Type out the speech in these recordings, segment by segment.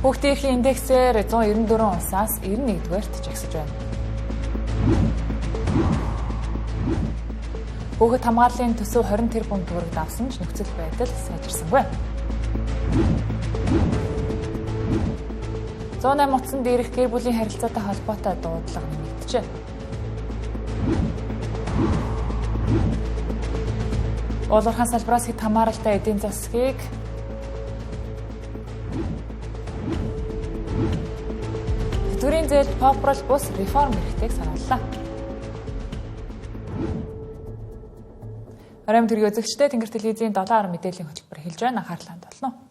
Хүүхдийн эрхийн индексээр 194 улсаас 91-р жагсаж байна. Хүүхэд хамгааллын төсөв 20 тэрбум төгрөг давсан ч нөхцөл байдал сайжирсангүй. 108 утсанд дээрх гэр бүлийн харилцаатай холбоотой дуудлага нэмэгджээ. Уулуурхаан салбараас хэд хамааралтай эдийн засгийг Тэтгэврийн зээлд попрол бус реформ эрхтэйг санууллаа. Оройн төргийн үзэгчдээ Тэнгэр телевизийн 7 мэдээллийн хөтөлбөр эхэлж байна. Анхаарлаа хандуулна.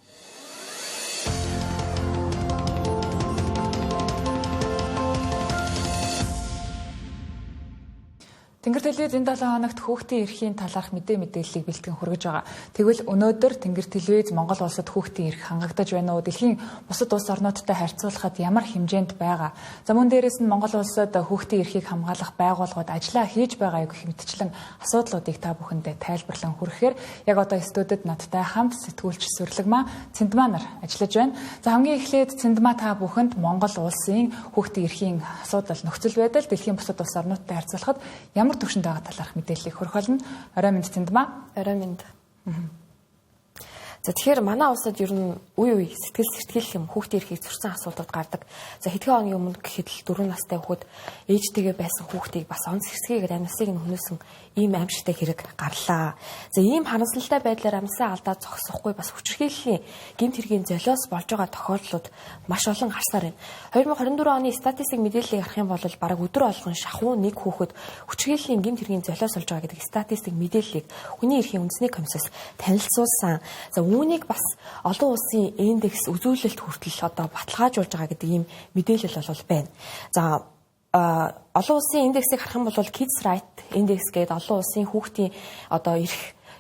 Тэнгэр телевизийн 7 хоногт хүүхдийн эрхийн талаарх мэдээллийг бэлтгэн хүргэж байгаа. Тэгвэл өнөөдөр Тэнгэр телевиз Монгол улсад хүүхдийн эрх хангагдаж байна уу? Дэлхийн бусад улс орнуудтай харьцуулахад ямар хэмжээнд байгаа? За мөн дээрээс нь Монгол улсад хүүхдийн эрхийг хамгаалах байгууллагууд ажиллаа хийж байгаа гэх мэтчлэн асуудлуудыг та бүхэндээ тайлбарлан хүргэхээр яг одоо студид надтай хамт сэтгүүлч Сүрлэгмаа Цэндмаа нар ажиллаж байна. За хамгийн эхлээд Цэндмаа та бүхэнд Монгол улсын хүүхдийн эрхийн асуудал нөхцөл байдал дэлхийн бусад улс орнуудтай харьцуулахад ямар төвшөнд байгаа талаарх мэдээллийг хүргэх болно. Орой минь Цэндмаа. Орой минь. За тэгэхээр манай улсад ер нь үе сэтгэл юм хүүхдийн эрхийг зөрчсөн асуудлууд гардаг. За хэдхэн хоногийн өмнө гэхэд л 4 настай хүүхэд ээжтэйгээ байсан хүүхдийг бас онц хэсгийг амьсыг нь хөнөөсөн ийм аимшигтай хэрэг гарлаа. За ийм харамсалтай байдлаар амьсаа алдаад зогсохгүй бас хүчирхийллийн гэмт хэргийн золиос болж байгаа тохиолдлууд маш олон гарсаар байна. 2024 оны статистик мэдээллийг харах юм бол бараг өдөр болгон шахуу нэг хүүхэд хүчирхийллийн гэмт хэргийн золиос болж байгаа гэдэг статистик мэдээллийг хүний эрхийн үндэсний комиссоос танилцуулсан. За үүнийг бас олон улсын индекс үзүүлэлт хүртэл одоо баталгаажуулж байгаа гэдэг ийм мэдээлэл бол байна. За олон улсын индексийг харах юм бол Kids Right Index гэдэг олон улсын хүүхдийн одоо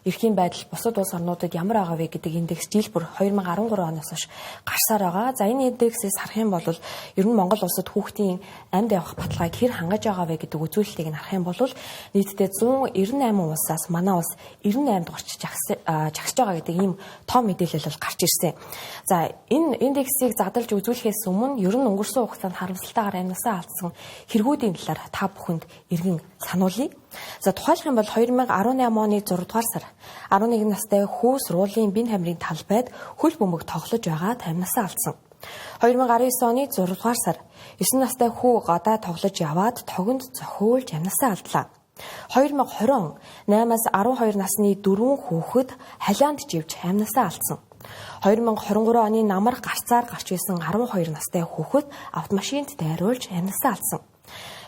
эрхийн байдал бусад улс орнуудад ямар байгаа вэ гэдэг индекс жил бүр 2013 оноос хойш гарсаар байгаа. За энэ индексээс харах юм бол ер нь Монгол улсад хүүхдийн амьд явах баталгааг хэр хангаж байгаа вэ гэдэг үзүүлэлтийг нь харах юм бол нийтдээ 198 улсаас манай улс 98 дугаарч жагсаж байгаа гэдэг ийм тоо мэдээлэл бол гарч ирсэн. За энэ индексийг задлж үзүүлэхээс өмнө ер нь өнгөрсөн хугацаанд харамсалтайгаар амьсаа алдсан хэрэгүүдийн талаар та бүхэнд эргэн сануулъя. За тухайлах юм бол 2018 оны 6 дугаар сар 11 настай хүү сургуулийн бие хамрын талбайд хөл бөмбөг тоглож байгаад амьсаа алдсан. 2019 оны 6 дугаар сар 9 настай хүү гадаа тоглож яваад тогонд зохиулж амьсаа алдлаа. 2020 он 8-аас 12 насны 4 хүүхэд халианд живж амьсаа алдсан. 2023 оны намар гарцаар гарч исэн 12 настай хүүхэд автомашинд дайруулж амьсаа алдсан.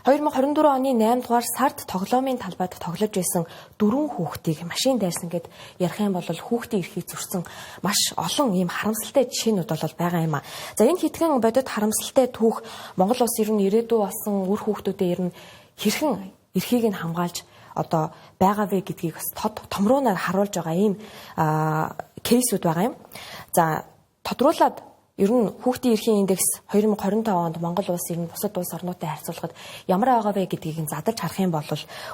2024 оны 8 дугаар сард тоглоомын талбайд тоглож байсан 4 хүүхдийг машин дайрсан гэд ярих юм бол хүүхдийн эрхийг зөрчсөн маш олон ийм харамсалтай жишээнүүд бол байгаа юм а. За энэ хэдхэн бодит харамсалтай түүх Монгол улс ер нь ирээдүй болсон үр хүүхдүүдэд ер нь хэрхэн эрхийг нь хамгаалж одоо байгаа вэ гэдгийг бас томруунаар харуулж байгаа ийм кейсүүд байгаа юм. За тодруулаад ер нь хүүхдийн эрхийн индекс 2025 онд Монгол улс ер нь бусад улс орнуудтай харьцуулахад ямар байгаа вэ гэдгийг задарч харах юм бол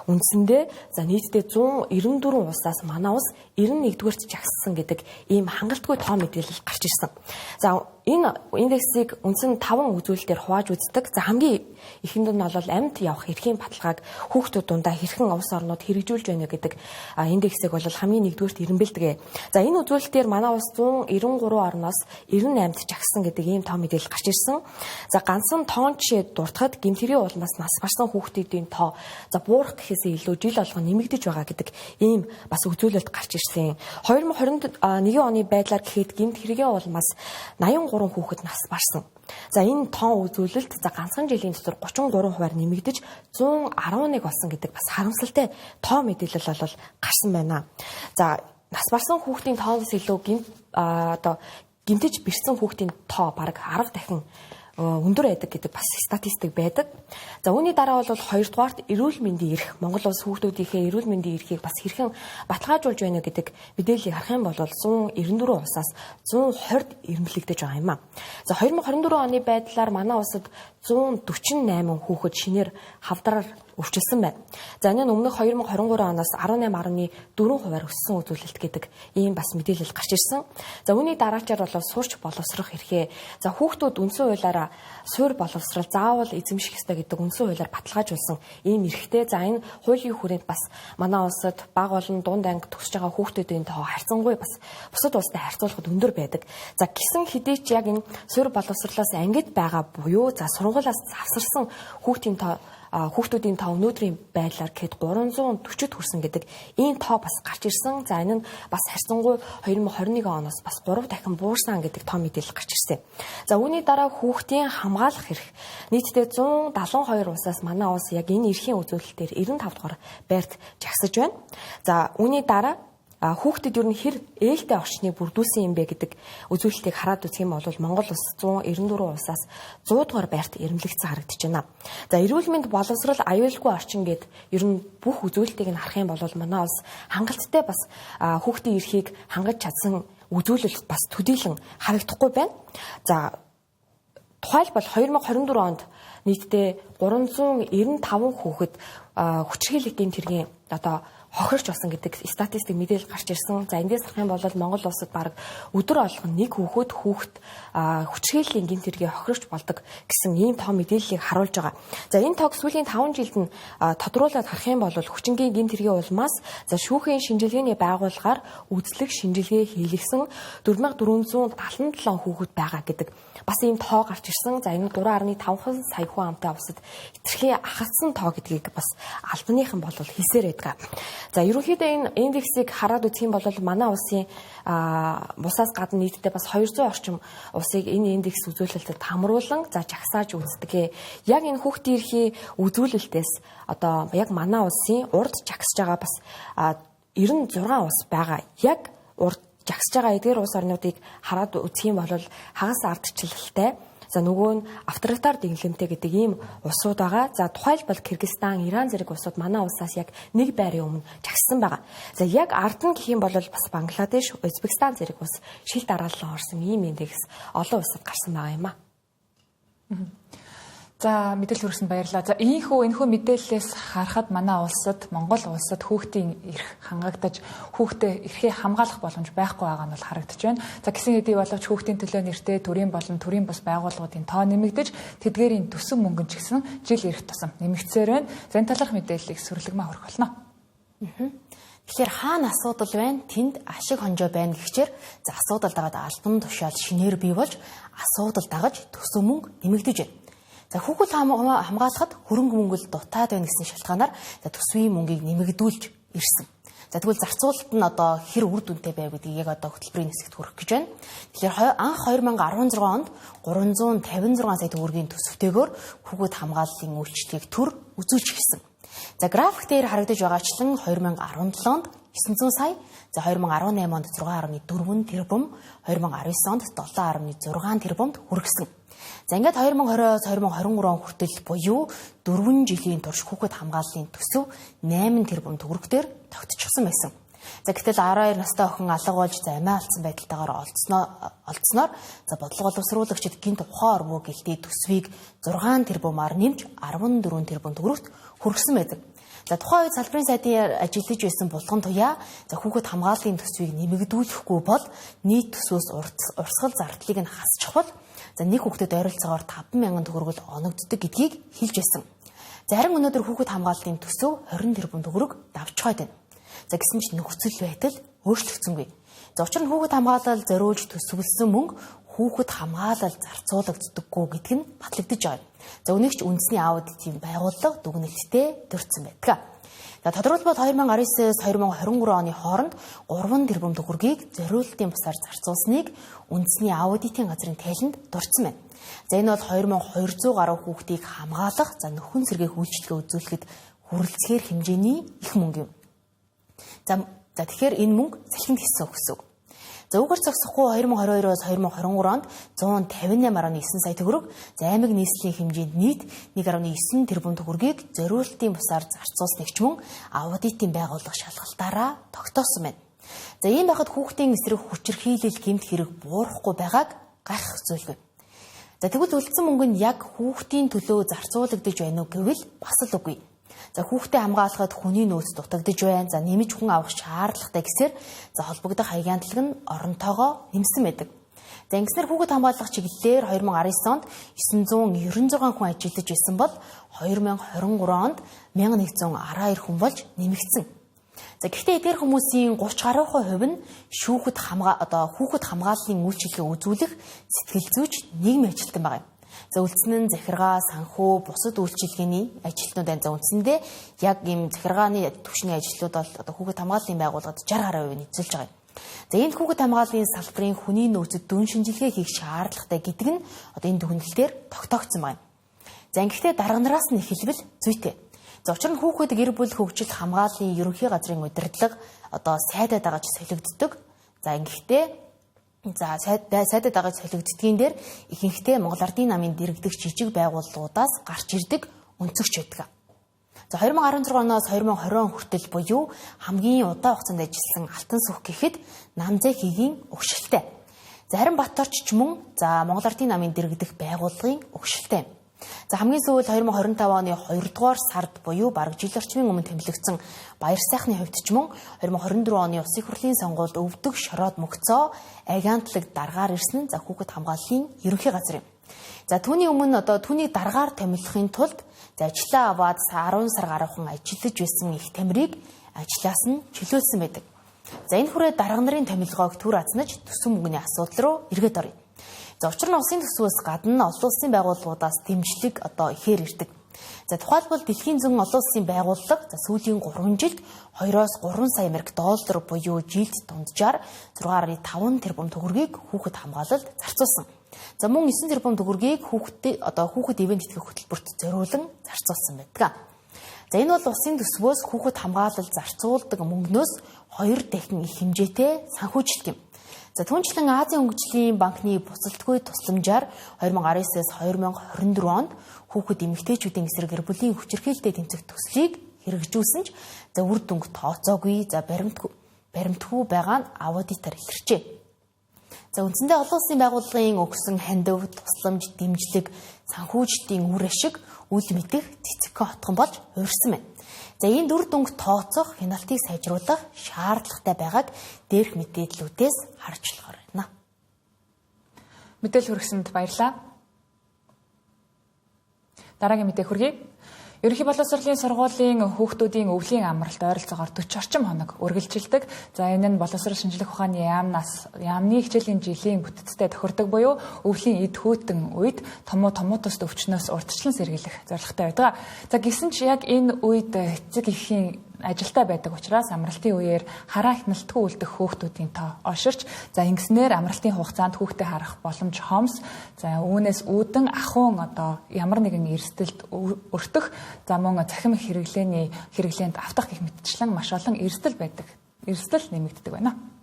үндсэндээ за нийтдээ 194 улсаас манай улс 91-р жагссан гэдэг ийм хангалтгүй тоо мэдээлэл гарч ирсэн. За энэ индексийг үндсэн 5 үзүүлэлтээр хувааж үздэг. За хамгийн эхэнд нь бол амьд явах эрхийн баталгааг хүүхдүүд дундаа хэрхэн улс орнууд хэрэгжүүлж байна гэдэг индексийг бол хамгийн нэгдүгээрт ирэмбэлдэг. За энэ үзүүлэлтээр манай улс 193 орноос 98-д жагссан гэдэг ийм тоо мэдээлэл гарч ирсэн. За ганцхан тоон жишээ дуртахад гэмтэрийн улмаас нас барсан хүүхдүүдийн тоо за буурах гэхээсээ илүү жил болгон нэмэгдэж байгаа гэдэг ийм бас үзүүлэлт гарч ирсэн. 2021 оны байдлаар гэхэд гэмтэрийн улмаас 83 хүүхэд нас барсан. За энэ тоон үзүүлэлт за ганцхан жилийн дотор 33% нэмэгдэж 111 болсон гэдэг бас харамсалтай тоо мэдээлэл бол гарсан байна. За нас барсан хүүхдийн тооноос илүү гэмтэж бэрсэн хүүхдийн тоо бараг 10 дахин өндөр байдаг гэдэг бас статистик байдаг. За үүний дараа бол 2 дугаарт эрүүл мэндийн эрх Монгол улс хүүхдүүдийнхээ эрүүл мэндийн эрхийг бас хэрхэн баталгаажуулж байна гэдэг мэдээллийг харах юм бол 194 улсаас 120-д ирэмблэгдэж байгаа юм а. За 2024 оны байдлаар манай улсад 148 хүүхэд шинээр хавдраар өвчлсөн байна. За энэ нь өмнөх 2023 оноос 18.4% өссөн үзүүлэлт гэдэг ийм бас мэдээлэл гарч ирсэн. За үүний дараачаар бол сурч боловсрох эрхээ. За хүүхдүүд үндсэн хуулиараа суурь боловсрал заавал эзэмших ёстой гэдэг үндсэн хуулиар баталгаажуулсан ийм эрхтэй. За энэ хуулийн хүрээнд бас манай улсад бага болон дунд анги төгсөж байгаа хүүхдүүдийн тоо харьцангуй бас бусад улстай харьцуулахад өндөр байдаг. За гисэн хэдий ч яг энэ суурь боловсролоос ангид байгаа буюу за сургуулиас завсарсан хүүхдүүдийн тоо өнөөдрийн байдлаар гэхэд 340-д хүрсэн гэдэг ийм тоо бас гарч ирсэн. За энэ нь бас харьцангуй 2021 оноос бас 3 дахин буурсан гэдэг тоо мэдээлэл гарч ирсэн. За үүний дараа хүүхдийн хамгаалах эрх. Нийтдээ 172 улсаас манай улс яг энэ эрхийн үзүүлэлтээр 95 дугаар байрт жагсаж байна. За үүний дараа хүүхдэд ер нь хэр ээлтэй орчныг бүрдүүлсэн юм бэ гэдэг үзүүлэлтийг хараад үзэх юм бол Монгол улс 194 улсаас 100 дугаар байрт ирэмлэгдсэн харагдаж байна. За эрүүл мэнд боловсрол аюулгүй орчин гэд ер нь бүх үзүүлэлтийг нь харах юм бол манай улс хангалттай бас хүүхдийн эрхийг хангаж чадсан үзүүлэлт бас төдийлөн харагдахгүй байна. За тухайлбал 2024 онд нийтдээ 395 хүүхэд хүчирхийллийн тэргийн хохирч болсон гэдэг статистик мэдээлэл гарч ирсэн. За эндээс харах юм бол Монгол улсад баг өдөр болгон нэг хүүхэд хүчирхийллийн гэмт хэргийг хохирч болдог гэсэн ийм тоо мэдээллийг харуулж байгаа. За энэ тоог сүүлийн 5 жилд нь тодруулаад харах юм бол хүчингийн гэмт хэргийн улмаас за шүүхийн шинжилгээний байгууллагаар үзлэг шинжилгээ хийлгэсэн 4477 хүүхэд байгаа гэдэг бас ийм тоо гарч ирсэн. За энэ 3.5 сая хүн амтай улсад хэтэрхий ахалсан тоо гэдгийг бас албаныхан бол хэлсээр байдаг. За ерөнхийдөө энэ индексийг хараад үзэх юм бол манай улсын бусаас гадна нийтдээ бас 200 орчим улсыг энэ индекс үзүүлэлтэд хамруулан за жагсааж үздэг. Яг энэ хүүхдийн эрхийн үзүүлэлтээс одоо яг манай улсын урд жагсаж байгаа бас 96 улс байгаа. Яг урд жагсаж байгаа эдгээр улс орнуудыг хараад үзэх юм бол хагас ардчлалтай. За нөгөө нь авторитар дэглэмтэй гэдэг ийм улсууд байгаа. За тухайлбал Кыргызстан, Иран зэрэг улсууд манай улсаас яг нэг байрын өмнө жагссан байгаа. За яг ард нь гэх юм бол бас Бангладеш, Узбекистан зэрэг улс шил дараалал орсон ийм индекс олон улсад гарсан байгаа юм аа. За мэдээлэл хүргэсэнд баярлалаа. За энэхүү мэдээллээс харахад манай улсад, Монгол улсад хүүхдийн эрх хангагдаж хүүхдээ эрхээ хамгаалах боломж байхгүй байгаа нь бол харагдаж байна. За гисэн хэдий боловч хүүхдийн төлөө нэртэй төрийн болон төрийн бус байгууллагуудын тоо нэмэгдэж тэдгээрийн төсөн мөнгөн ч гэсэн жил ирэх тусам нэмэгдсээр байна. За энэ талаарх мэдээллийг сүрлэгмээ хүргэх болно. Тэгэхээр хаана асуудал байна? Тэнд ашиг хонжоо байна гэхчээр за асуудал дагаад альбан тушаал шинээр бий болж асуудал дагаж төсөн мөнгө нэмэгдэж байна. За хүүхэд хамгаалахад хөрөнгө мөнгөл дутаад байна гэсэн шалтгаанаар төсвийн мөнгийг нэмэгдүүлж ирсэн. За тэгвэл зарцуулалт нь одоо хэр үр дүнтэй байв гэдгийг яг одоо хөтөлбөрийн хэсэгт хүргэх гэж байна. Тэгэхээр анх 2016 онд 356 сая төгрөгийн төсөвтэйгээр хүүхэд хамгааллын үйлчлэгийг төр үзүүлж ирсэн. За график дээр харагдаж байгаачлан 2017 онд 900 сая, за 2018 онд 6.4 тэрбум, 2019 онд 7.6 тэрбумд хүргэсэн. За ингээд 2020-оос 2023 он хүртэл буюу 4 жилийн турш хүүхэд хамгааллын төсөв 8 тэрбум төгрөгтөөр тогтчихсон байсан. За гэтэл 12 настай охин алга болж амиа алдсан байдалтайгаар олдсноор за бодлого боловсруулагчид гинт ухаан орвоо гэлтий төсвийг 6 тэрбумаар нэмж 14 тэрбум төгрөгт хүргэсэн байдаг. За тухайн үед салбарын сайдын ажиллаж байсан булган туяа за хүүхэд хамгааллын төсвийг нэмэгдүүлэхгүй бол нийт төсвөөс урсгал зардлыг нь хасчих бол за нэг хүүхдэд ойролцоогоор 50000 төгрөг оногддог гэдгийг хэлж байсан. За харин өнөөдөр хүүхэд хамгааллын төсөв 20 тэрбум төгрөг давчгаад байна. За гэсэн чинь нөхцөл байдал өөрчлөгдсөнгүй. За учир нь хүүхэд хамгаалал зориулж төсвөлсөн мөнгө хүүхэд хамгаалал зарцуулагддаггүй гэдг нь батлагдаж байгаа. За өнөөгч үндэсний аудитын байгууллага дүгнэлттэй дурдсан байдаг. За тодорхойлбол 2019-с 2023 оны хооронд 3 тэрбум төгрөгийг зориулалтын бусаар зарцуулсныг үндэсний аудитын газрын тайланд дурдсан байна. За энэ бол 2200 гаруй хүүхдийг хамгаалах за нөхөн сэргээх үйлчилгээ үзүүлэхэд хүрэлцэхээр хэмжээний их мөнгө юм. За тэгэхээр энэ мөнгө салхинд хийсэн гэсэн үг. За үгээр зогсохгүй 2022-оос 2023 онд 158.9 сая төгрөг, за аймаг нийслэлийн хэмжээнд нийт 1.9 тэрбум төгрөгийг зориулалтын бусаар зарцуулсныг ч мөн аудитын байгууллага шалгалтаараа тогтоосон байна. За ийм байхад хүүхдийн эсрэг хүчирхийлэл гэмт хэрэг буурахгүй байгааг гайхах зүйлгүй. За тэгвэл үлдсэн мөнгө нь яг хүүхдийн төлөө зарцуулагдаж байна уу гэвэл бас л үгүй. За хүүхдээ хамгаалахад хүний нөөц дутагдж байна. За нэмж хүн авах шаардлагатай гэсээр за холбогдох хаягянтлаг нь оронтойгоо нэмсэн байдаг. За ингэснээр хүүхэд хамгаалах чиглэлээр 2019 онд 996 хүн ажиллаж байсан бол 2023 онд 1112 хүн болж нэмэгдсэн. За гэхдээ эдгээр хүмүүсийн 30 гаруй хувь нь хүүхэд хамгааллын үйлчилгээ үзүүлэх сэтгэл зүйч нийгмийн ажилтан байна. За үлдсэн нь захиргаа, санхүү, бусад үйлчилгээний ажилтнууд байна. За үндсэндээ яг ийм захиргааны түвшний ажилтнууд бол хүүхэд хамгааллын байгууллагад 60% нь эзэлж байгаа юм. За энэ хүүхэд хамгааллын салбарын хүний нөөцөд дүн шинжилгээ хийх шаардлагатай гэдэг нь энэ дүгнэлт дээр тогтоогдсон байна. За ингэхдээ дарга нараас нь эхэлбэл зүйтэй. За учир нь хүүхэд гэр бүл хөгжил хамгааллын ерөнхий газрын удирдлага сайдаа дагаж солигддог. За ингэхдээ сайдаа дагаж солигддгийн дээр ихэнхдээ Монгол Ардын намын дэргэдэх жижиг байгууллагуудаас гарч ирдэг өнцөгч байдаг. За 2016 оноос 2020 он хүртэл буюу хамгийн удаан хугацаанд ажилласан Алтан сүх гэхэд Намзэхигийн өгшөлтэй. За харин Баторч ч мөн Монгол Ардын намын дэргэдэх байгууллагын өгшөлтэй. За хамгийн сүүлд 2025 оны 2 дугаар сард буюу бараг жил орчмын өмнө тэмдэглэгдсэн баяр сайхны хувьд ч мөн 2024 оны Улсын хурлын сонгуульд өвдөг шороод мөгцөө агентлаг даргаар ирсэн нь хүүхэд хамгааллын ерөнхий газар юм. За түүний өмнө түүнийг даргаар томилохын тулд ажлаа аваад 10 сар гаруйхан ажиллаж байсан их тамирыг ажлаас нь чөлөөлсөн байдаг. За энэ хүрээ дарга нарын томилгоог түр азнаж төсөв мөнгөний асуудал руу эргээд оръё. За учир нь улсын төсвөөс гадна олон улсын байгууллагуудаас дэмжлэг ихээр ирдэг. За тухайлбал дэлхийн зүүн олон улсын байгууллага сүүлийн 3 жилд 2-оос 3 сая $, буюу жилд дунджаар 6.5 тэрбум төгрөгийг хүүхэд хамгаалалд зарцуулсан. За мөн 9 тэрбум төгрөгийг хүүхэд ивент тэтгэх хөтөлбөрт зориулан зарцуулсан байдаг. За энэ бол улсын төсвөөс хүүхэд хамгаалалд зарцуулдаг мөнгнөөс 2 дахин их хэмжээтэй санхүүжилт юм. За түүнчлэн Азийн хөгжлийн банкны буцалтгүй тусламжаар 2019-с 2024 онд хүүхэд эмэгтэйчүүдийн эсрэг гэр бүлийн хүчирхийлэлтэд тэмцэх төслийг хэрэгжүүлсэн ч үр дүнг тооцоогүй баримтгүй байгаа нь аудитор илэрчээ. За үндсэндээ олон улсын байгууллагын өгсөн хандив, тусламж, дэмжлэг, санхүүжилтийн үр ашиг үл мэдэх цэцэгхэн хотхон болж хувирсан байна. За энэ үр дүнг тооцох, хяналтыг сайжруулах шаардлагатай байгааг дээрх мэдээллүүдээс харж байна. Мэдээлэл хүргэсэнд баярлалаа. Дараагийн мэдээ хүргэе. Ерөнхий боловсролын сургуулийн хүүхдүүдийн өвлийн амралт ойролцоогоор 40 орчим хоног үргэлжилдэг. За энэ нь боловсрол шинжлэх ухааны яамны хичээлийн жилийн бүтцтэй тохирдог буюу өвлийн эд хөтөн үед томоотост өвчнөөс урдчлан сэргийлэх зорилготой байдаг. За гэсэн ч яг энэ үед эцэг эхийн ажилтай байдаг учраас амралтын үеэр хараа хяналтгүй үлдэх хүүхдүүдийн тоо олширч ингэснээр амралтын хугацаанд хүүхдээ харах боломж хомс үүнээс үүдэн ахуйн ямар нэгэн эрсдэлд өртөх мөн цахим хэрэглээнд автах гэх мэтчлэн маш олон эрсдэл нэмэгддэг байна.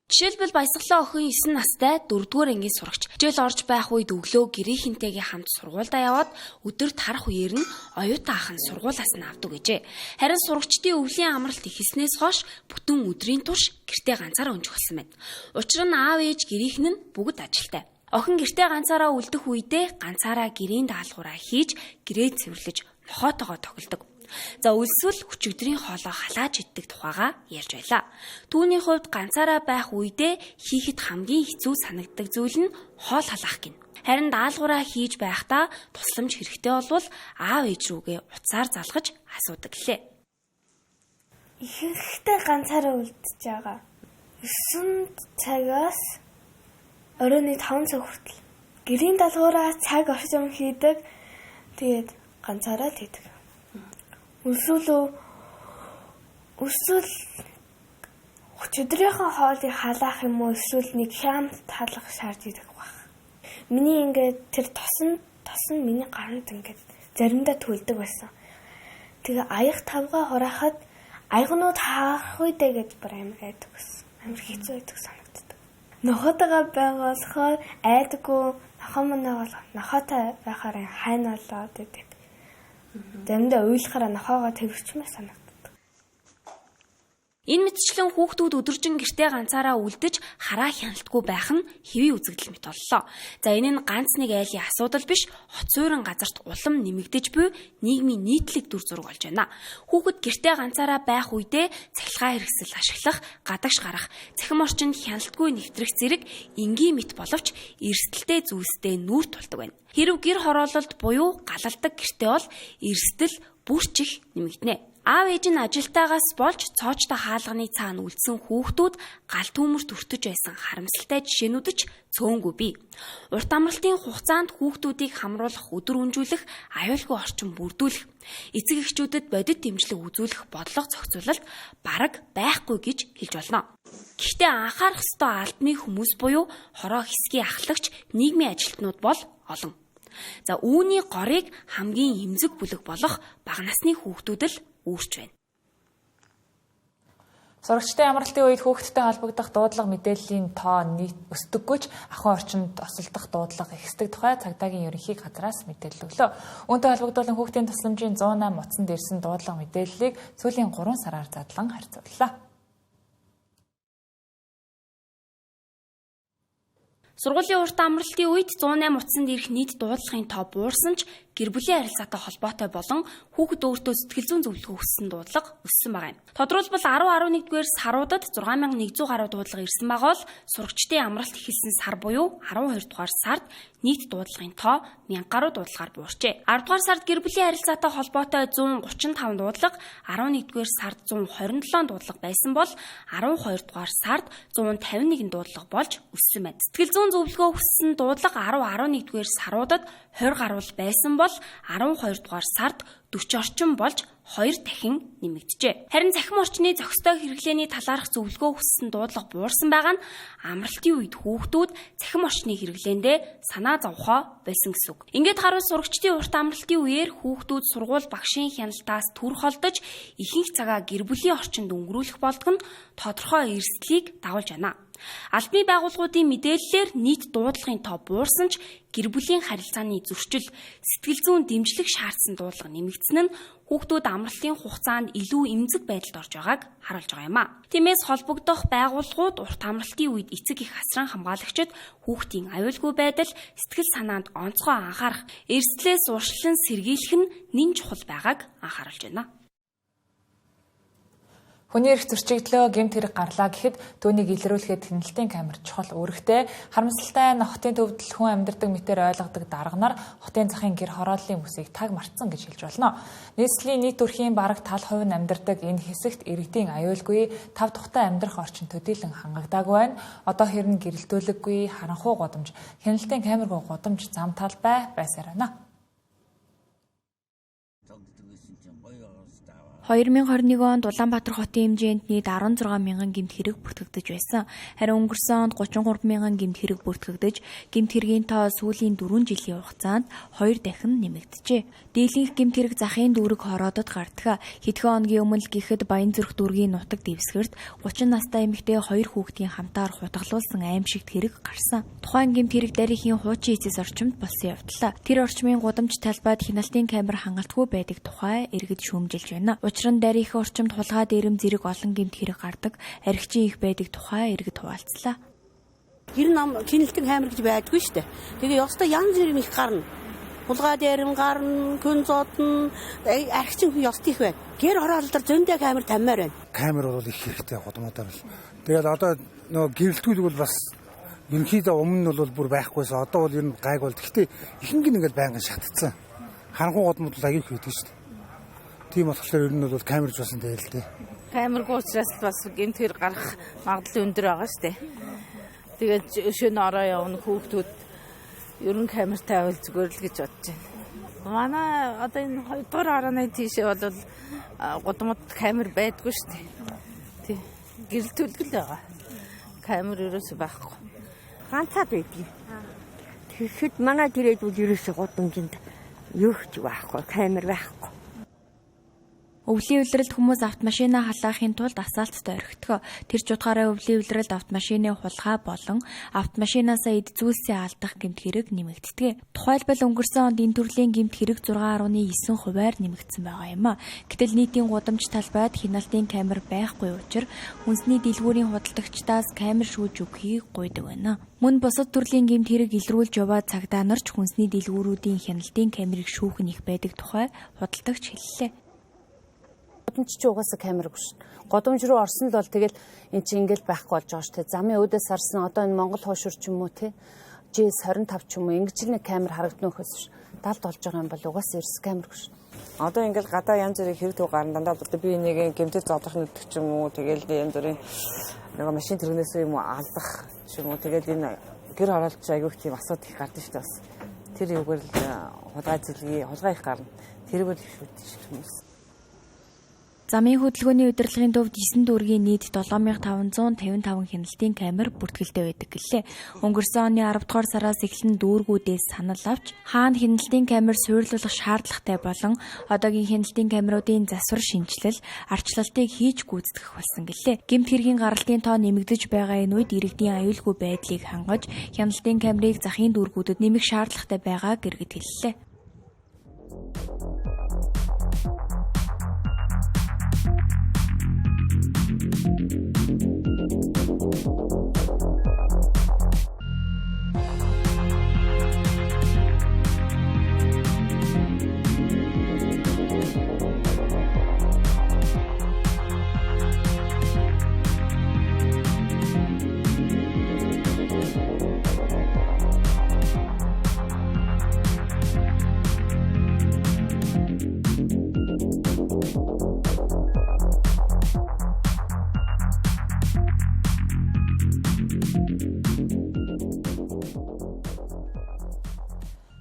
Жишээлбэл баясгалаа охин 9 настай 4-р ангийн сурагч хичээл орж байх үед өглөө гэрийнхэнтэйгээ хамт сургуульдаа яваад өдөрт харах үеэр нь оюутан ах нь сургуулаас нь авдаг гэжээ. Харин сурагчдын өвлийн амралт ихснээс хойш бүтэн өдрийн турш гэртээ ганцаараа өнжих болсон байна. Учир нь аав ээж гэрийнхэн нь бүгд ажилтай. Охин гэртээ ганцаараа үлдэх үедээ ганцаараа гэрийн даалгавраа хийж гэрээ цэвэрлэж нохоотойгоо тоглодог. За үлсвэл өчигдрийн хоолоо халааж иддэг тухайга ярьж байлаа. Түүний хувьд ганцаараа байх үедээ хийхэд хамгийн хэцүү санагддаг зүйл нь хоол халаах гин. Харин даалгавраа хийж байхдаа тусламж хэрэгтэй болвол аав ээж рүүгээ уцаар залгаж асуудаг гэлээ. Ихэнхдээ ганцаараа үлдчихэж байгаа. 9 цагаас оройн 5 цаг хүртэл гэрийн даалгавраа цаг орчим хийдэг. Тэгээд ганцаараа хийдэг. Өсвөл өчигдрийнхээ хоолыг халаах юм уу эсвэл нэг хямд талах шаард идэг баг. Миний тэр тосон миний гарууд заримдаа төлдөг байсан. Тэгээ аяг тавгаа хураахад аягнууд хаах үедээ гэж амар айдаг гэсэн. Амар хэцүү байдаг санагддаг. Нохотойгоо байгуулахаар айдаггүй, нохоо манаа бол нохотой байхаар хайна болоод идэг. Заримдаа уйлахаараа нохоогоо тэрвчмээр санагддаг. Энэ мэтчлэн хүүхдүүд өдөржин гэртээ ганцаараа үлдэж хараа хяналтгүй байх нь хэвийн үзэгдэл мэт боллоо. За энэ нь ганц нэг айлын асуудал биш, хот суурин газарт улам нэмэгдэж буй нийгмийн нийтлэг дүр зураг болж байна. Хүүхэд гэртээ ганцаараа байх үедээ цахилгаан хэрэгсэл ашиглах, гадагш гарах, цахим орчинд хяналтгүй нэвтрэх зэрэг энгийн мэт боловч эрсдэлтэй зүйлстэй нүүр тулдаг байна. Хэрв гэр хороололд буюу галалдаг гэртээ бол эрсдэл бүр ч их нэмэгдэнэ. Аав ээж нь ажилтаагаас болж цоочтой хаалганы цаана үлдсэн хүүхдүүд галт төмөрт өртөж байсан харамсалтай жишээнүүд ч цөөнгүй бий. Урт амралтын хугацаанд хүүхдүүдийг хамруулах, өдөр өнжүүлэх, аюулгүй орчин бүрдүүлэх, эцэг эхчүүдэд бодит дэмжлэг үзүүлэх бодлого зохицуулалт бараг байхгүй гэж хэлж болно. Гэхдээ анхаарах ёстой албаны хүмүүс буюу хороо хэсгийн ахлагч нийгмийн ажилтнууд бол олон. За үүний горыг хамгийн эмзэг бүлэг болох бага насны хүүхдүүд л үүрч байна. Сурагчдын амралтын үед хүүхдтэй холбогдох дуудлага мэдээллийн тоо нийт өсдөггүй ч ахуйн орчинд тусалдах дуудлага ихсдэг тухай цагдаагийн ерөнхий газраас мэдээлэл өглөө. Үүнтэй холбогдуулан хүүхдийн тусламжийн 108 утсанд ирсэн дуудлага мэдээллийг сүүлийн 3 сараар задлан харьцууллаа. Сургуулийн урт амралтын үед 108 утсанд ирэх нийт дуудлагын тоо буурсан ч гэр бүлийн харилцаатай холбоотой болон хүүхэд өөртөө сэтгэл зүйн зөвлөгөө хүссэн дуудлага өссөн байгаа юм. Тодорхойлбол 10-11-р саруудад 6100 гаруй дуудлага ирсэн байгаа бол сурагчдын амралт эхэлсэн сар буюу 12-р сард нийт дуудлагын тоо 1000 гаруй дуудлагаар буурчээ. 10-р сард гэр бүлийн харилцаатай холбоотой 135 дуудлага, 11-р сард 127 дуудлага байсан бол 12-р сард 151 дуудлага болж өссөн байна. Сэтгэл зүйн зөвлөгөө хүссэн дуудлага 10-11-р саруудад 20 гаруй байсан бол 12-р сард 40 орчим болж 2 дахин нэмэгджээ. Харин цахим орчны зохистой хэрэглээний талаарх зөвлөгөө хүссэн дуудлага буурсан байгаа нь амралтын үед хүүхдүүд цахим орчны хэрэглээндээ санаа зовхоо байсан гэсэн үг. Ингээд харуул сурагчдын урт амралтын үеэр хүүхдүүд сургууль багшийн хяналтаас түр холдож ихэнх цагаа гэр бүлийн орчинд өнгөрүүлэх болдог нь тодорхой эрсдлийг дагуулж байна. Албаны байгууллагуудын мэдээллээр нийт дуудлагын тоо буурсан ч гэр бүлийн харилцааны зөрчил, сэтгэл зүйн дэмжлэг шаардсан дуудлага нэмэгдсэн нь хүүхдүүд амралтын хугацаанд илүү эмзэг байдалд орж байгааг харуулж байгаа юм а. Тиймээс холбогдох байгууллагууд урт амралтын үед эцэг эх асран хамгаалагчид хүүхдийн аюулгүй байдал, сэтгэл санаанд онцгой анхаарах, эрсдлээс урьдчилан сэргийлэх нь нэн чухал байгааг анхааруулж байна. Хүний эрх зөрчигдлөө гэмт хэрэг гарлаа гэхэд түүнийг илрүүлэхэд хяналтын камер чухал үүрэгтэй. Харамсалтай нь хотын төвдөл хүн амьдардаг мэтээр ойлгодог дарга нар хотын захын гэр хорооллын үсийг таг мартсан гэж хэлж болно. Нийслэлийн нийт төрхийн бараг тал хувь нь амьдардаг энэ хэсэгт иргэдийн аюулгүй тав тухтай амьдрах орчин төдийлөн хангагдаагүй байна. Одоо хэрн гэрэлтүүлэггүй харанхуй гудамж, хяналтын камергүй гудамж зам талбай байсаар байна. 2021 онд Улаанбаатар хотын хэмжээнд нийт 16 мянган гэмт хэрэг бүртгэгдэж байсан. Харин өнгөрсөн онд 33 мянган гэмт хэрэг бүртгэгдэж, гэмт хэргийн тоо сүүлийн 4 жилийн хугацаанд 2 дахин нэмэгджээ. Дийлэнх гэмт хэрэг захын дүүрэг хороодод гардаг. Хэдхэн хоногийн өмнө гэхэд Баянзүрх дүүргийн нутаг дэвсгэрт 30 настай эмэгтэй 2 хүүхдийн хамтаар хутгалуулсан аимшигт хэрэг гарсан. Тухайн гэмт хэрэг дарихийн хуучин эцэс орчимд болсон явдал. Тэр орчмын гудамж талбайд хяналтын камер хангалтгүй байдаг тухай иргэд шүүмжилж байна. Учир нь дарихийн орчимд хулгай дэрэм зэрэг олон гэмт хэрэг гардаг, архичин их байдаг тухай иргэд хуваалцлаа. Гэр нам хяналтын камер гэж байдгүй шүү дээ. Тэгээ ёстой янз бүрийн их гарна. Хулгай дэрэм гарна, күн зодно, архичин хүн ёстой их байна. Гэр хороололтоор зөндөө камер таммаар байна. Камер бол их хэрэгтэй гудамудаар л. Тэгээд одоо нөгөө гэрэлтүүд бол бас ерөнхийдөө өмнө нь бол бүр байхгүйсэн. Одоо бол ер нь гайг бол. Гэхдээ ихэнх нь ингээд байнгын шатцсан. Харанхуй гудамуд бол аяг их байдаг шүү дээ. Тийм болохоор ер нь бол камерж басан дээр л дээ. Камергүй учраас бас гэмт хэрэг гарах магадлал өндөр байгаа шүү дээ. Тэгээд өшөө нь ороо явна хүүхдүүд ер нь камер тавил зүгээр л гэж бодож байна. Манай одоо энэ 2 дугаар орооны тийшээ бол гудамд камер байдгүй шүү дээ. Тий. Гэрэлтүүлгэл байгаа. Камер ерөөсөй байхгүй. Ганцаад байдгийг. Тэгэхэд манай тэрээд бол ерөөсөй гудамжинд юу ч байхгүй, камер байхгүй. Өвлийн улиралд хүмүүс автомашинаа халаахын тулд асфальттай орхидог. Тэр ч утгаараа өвлийн улиралд автомашины хулгай болон автомашинаасаа эд зүйлсээ алдах гэмт хэрэг нэмэгддэг. Тухайлбал өнгөрсөн онд энэ төрлийн гэмт хэрэг 6.9%-аар нэмэгдсэн байгаа юм а. Гэтэл нийтийн гудамж талбайд хяналтын камер байхгүй учраас хүнсний дэлгүүрийн худалдагчдаас камер шүүж өгөхийг гуйдаг байна. Мөн бусад төрлийн гэмт хэрэг илрүүлж яваад цагдаа нарч хүнсний дэлгүүрүүдийн хяналтын камерыг шүүх нь их байдаг тухай худалдагч хэллээ. Годомч чи угаасаа камераг биш. Годомж руу орсон л бол тэгэл эн чинь ингээл байхгүй болж байгаа шүү дээ. Замын өөдөөс харсан одоо энэ Монгол хойшуур ч юм уу те GS25 ч юм уу ингэж л нэг камер харагдана хөөс ш. Далд болж байгаа юм бол угаасаа эрс камераг биш. Одоо ингээл гадаа янз бүрийн хэрэг төв гарна дандаа би нэг гэмтэл зодлох нүдэх ч юм уу тэгэл янз бүрийн нэг машин тэрнээс юм уу алдах ч юм уу тэгэл энэ гэр хороолч айгүйх тийм асуудал их гардаг шүү дээ бас. Тэр юугаар л хулгай их гарна. Тэрийг л шүтчих хүмүүс. Замын хөдөлгөөний удирдлагын төвд 9 дүүргийн нийт 7555 хяналтын камер бүртгэлтэй байдаг гэлээ. Өнгөрсөн оны 10 дугаар сараас эхлэн дүүргүүдээс санал авч хаана хяналтын камер суйрлуулах шаардлагатай болон одоогийн хяналтын камеруудын засвар шинжилэл, арчлалтыг хийж гүйцэтгэх болсон гэлээ. Гэмт хэргийн гаралтын тоо нэмэгдэж байгаа энэ үед иргэдийн аюулгүй байдлыг хангаж хяналтын камерыг захын дүүргүүдэд нэмэх шаардлагатай байгааг иргэд хэллээ.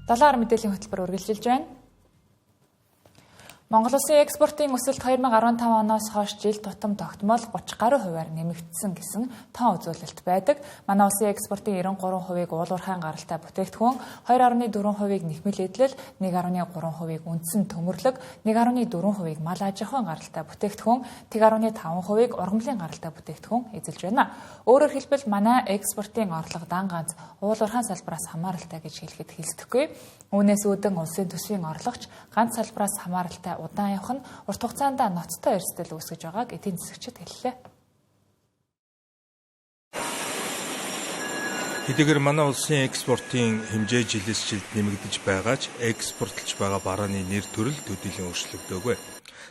Далаар мэдээллийн хөтөлбөр үргэлжилж байна. Монгол улсын экспортын өсөлт 2015 оноос хойш жил тутам тогтмол 30 гаруй хувиар нэмэгдсэн гэсэн тоон үзүүлэлт байдаг. Манай улсын экспортын 93%-ийг уул уурхайн гаралтай бүтээгдэхүүн, 2.4%-ийг нэхмэл эдлэл, 1.3%-ийг үндсэн төмөрлөг, 1.4%-ийг мал аж ахуйн гаралтай бүтээгдэхүүн, 1.5%-ийг ургамлын гаралтай бүтээгдэхүүн эзэлж байна. Өөрөөр хэлбэл манай экспортын орлого дан ганц уул уурхайн салбараас хамааралтай гэж хэлэхэд хэлцдэггүй. Үүнээс үүдэн улсын төсвийн орлогч ганц салбараас хамааралтай удаан явах нь урт хугацаанд ноцтой эрсдэл үүсгэж байгааг эдийн засагчид хэллээ. Хэдийгээр манай улсын экспортын хэмжээ жилээс жилд нэмэгдэж байгаа ч экспортлж байгаа барааны нэр төрөл төдийлөн өөрчлөгдөөгүй.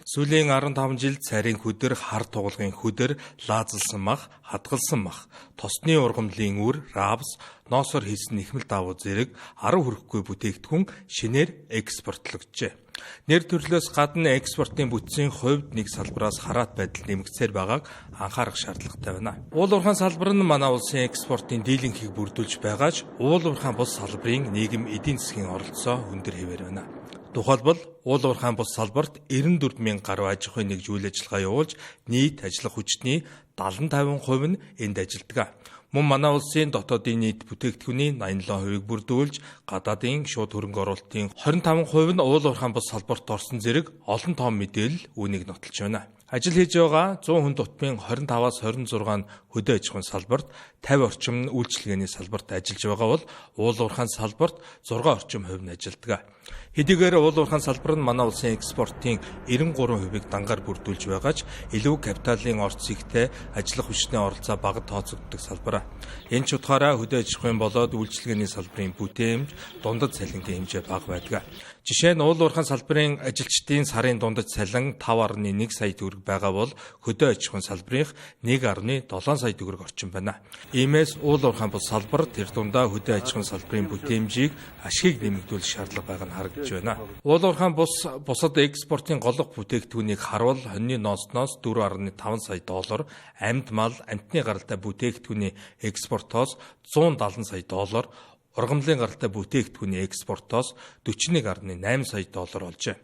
Сүүлийн 15 жилд царийн хөдөр, хар тугалгын хөдөр, лаазалсан мах, хадгалсан мах, тосны ургамлын үр, рапс, ноосоор хийсэн нэхмэл давуу зэрэг 10 хүрэхгүй бүтээгдэхүүн шинээр экспортлогджээ. Нэр төрлөөс гадна экспортын бүтцийн хувьд нэг салбараас хараат байдал нэмэгдсээр байгааг анхаарах шаардлагатай байна. Уул уурхайн салбар нь манай улсын экспортын дийлэнхийг бүрдүүлж байгаа ч уул уурхайн бус салбарын нийгэм эдийн засгийн оролцоо өндөр хэвээр байна. Тухайлбал уул уурхайн бус салбарт 94 мянга гаруй аж ахуйн нэг үйл ажиллагаа явуулж нийт ажиллах хүчний 70-50% нь энд ажилладаг. Мөн манай улсын дотоодын нийт бүтээгдэхүүний 87%-ийг бүрдүүлж, гадаадын шууд хөрөнгө оруулалтын 25% нь уул уурхайн бус салбарт орсон зэрэг олон тоон мэдээлэл үүнийг нотолж байна. Ажил хийж байгаа 100 хүн тутмын 25-аас 26 нь хөдөө аж ахуйн салбарт, 50 орчим нь үйлчилгээний салбарт ажиллаж байгаа бол уул уурхайн салбарт 6 орчим хувь нь ажилладаг. Хэдийгээр уул уурхайн салбар нь манай улсын экспортын 93%-ийг дангаар бүрдүүлж байгаа ч илүү капиталын орц ихтэй, ажиллах хүчний оролцоо бага тооцогддог салбар. Энэ ч утгаараа хөдөө аж ахуйн болоод үйлчилгээний салбарын бүтээмж, дундад цалингийн хэмжээ бага байдаг. Жишээ нь уул уурхайн салбарын ажилчдын сарын дундаж цалин 5.1 сая төгрөг байгаа бол хөдөө аж ахуйн салбарынх 1.7 сая төгрөг орчим байна. Иймээс уул уурхайн бус салбар тэр дундаа хөдөө аж ахуйн салбарын бүтээмжийг ашгийг нэмэгдүүлэх шаардлага байгаа нь харагдж байна. Уул уурхайн бусад экспортын голох бүтээгдэхүүнийг харвал хоньны ноосноос 4.5 сая доллар, амьд мал, амьтны гаралтай бүтээгдэхүүний экспортоос 170 сая доллар, ургамлын гаралтай бүтээгдэхүүний экспортоос 41.8 сая доллар олжээ.